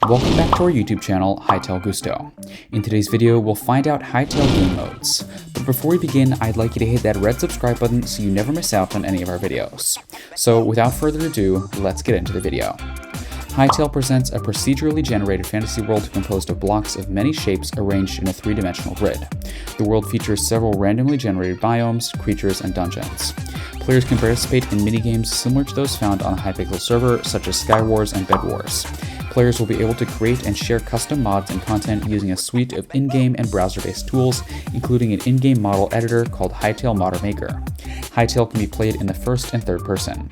Welcome back to our YouTube channel, Hytale Gusto. In today's video, we'll find out Hytale Game modes. But before we begin, I'd like you to hit that red subscribe button so you never miss out on any of our videos. So without further ado, let's get into the video. Hytale presents a procedurally generated fantasy world composed of blocks of many shapes arranged in a three-dimensional grid. The world features several randomly generated biomes, creatures, and dungeons. Players can participate in minigames similar to those found on the Hypixel server, such as Sky Wars and Bed Wars. Players will be able to create and share custom mods and content using a suite of in-game and browser-based tools, including an in-game model editor called Hytale Model Maker. Hytale can be played in the first and third person.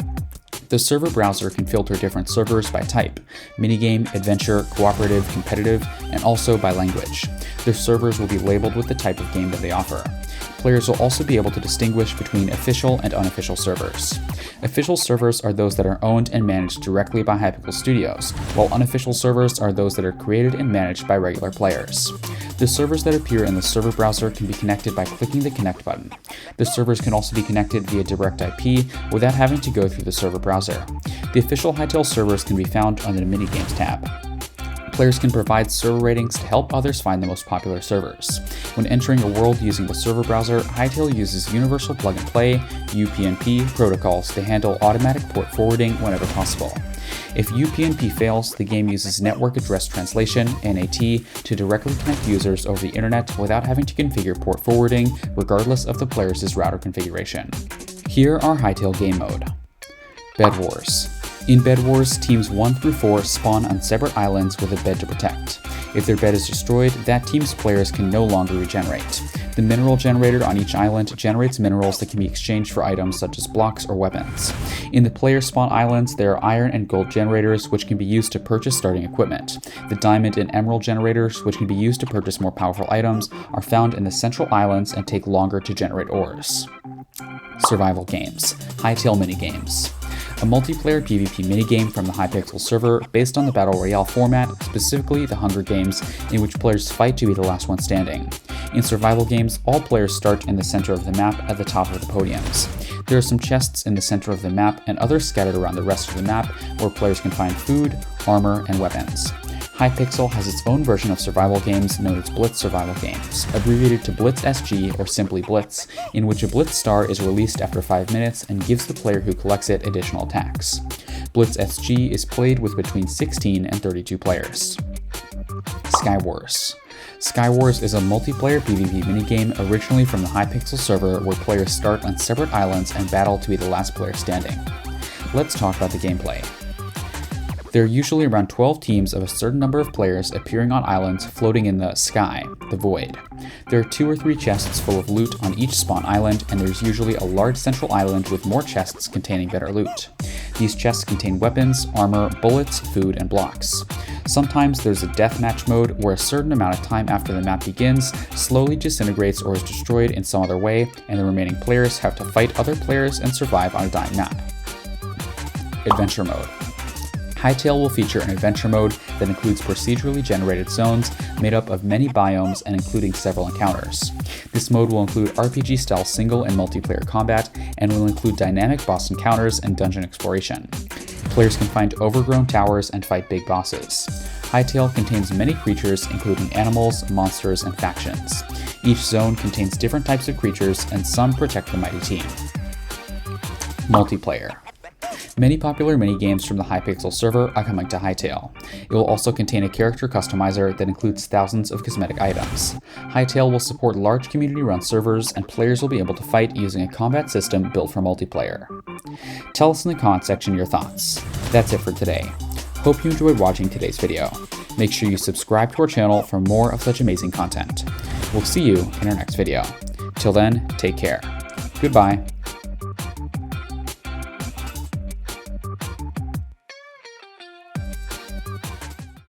The server browser can filter different servers by type: minigame, adventure, cooperative, competitive, and also by language. Their servers will be labeled with the type of game that they offer. Players will also be able to distinguish between official and unofficial servers. Official servers are those that are owned and managed directly by Hypixel Studios, while unofficial servers are those that are created and managed by regular players. The servers that appear in the server browser can be connected by clicking the Connect button. The servers can also be connected via direct IP without having to go through the server browser. The official Hytale servers can be found under the Minigames tab. Players can provide server ratings to help others find the most popular servers. When entering a world using the server browser, Hytale uses Universal Plug and Play (UPnP) protocols to handle automatic port forwarding whenever possible. If UPnP fails, the game uses Network Address Translation (NAT) to directly connect users over the internet without having to configure port forwarding, regardless of the player's router configuration. Here are Hytale Game mode. Bed Wars. In Bed Wars, teams 1 through 4 spawn on separate islands with a bed to protect. If their bed is destroyed, that team's players can no longer regenerate. The mineral generator on each island generates minerals that can be exchanged for items such as blocks or weapons. In the player spawn islands, there are iron and gold generators which can be used to purchase starting equipment. The diamond and emerald generators, which can be used to purchase more powerful items, are found in the central islands and take longer to generate ores. Survival games. Hytale minigames. A multiplayer PvP minigame from the Hypixel server based on the Battle Royale format, specifically the Hunger Games, in which players fight to be the last one standing. In survival games, all players start in the center of the map at the top of the podiums. There are some chests in the center of the map and others scattered around the rest of the map where players can find food, armor, and weapons. Hypixel has its own version of survival games known as Blitz Survival Games, abbreviated to Blitz SG or simply Blitz, in which a Blitz star is released after 5 minutes and gives the player who collects it additional attacks. Blitz SG is played with between 16 and 32 players. Sky Wars. Sky Wars is a multiplayer PvP minigame originally from the Hypixel server where players start on separate islands and battle to be the last player standing. Let's talk about the gameplay. There are usually around 12 teams of a certain number of players appearing on islands floating in the sky, the void. There are 2 or 3 chests full of loot on each spawn island, and there's usually a large central island with more chests containing better loot. These chests contain weapons, armor, bullets, food, and blocks. Sometimes there's a deathmatch mode where a certain amount of time after the map begins slowly disintegrates or is destroyed in some other way, and the remaining players have to fight other players and survive on a dying map. Adventure mode. Hytale will feature an adventure mode that includes procedurally generated zones made up of many biomes and including several encounters. This mode will include RPG-style single and multiplayer combat and will include dynamic boss encounters and dungeon exploration. Players can find overgrown towers and fight big bosses. Hytale contains many creatures including animals, monsters, and factions. Each zone contains different types of creatures and some protect the mighty team. Multiplayer. Many popular minigames from the Hypixel server are coming to Hytale. It will also contain a character customizer that includes thousands of cosmetic items. Hytale will support large community-run servers, and players will be able to fight using a combat system built for multiplayer. Tell us in the comments section your thoughts. That's it for today. Hope you enjoyed watching today's video. Make sure you subscribe to our channel for more of such amazing content. We'll see you in our next video. Till then, take care. Goodbye.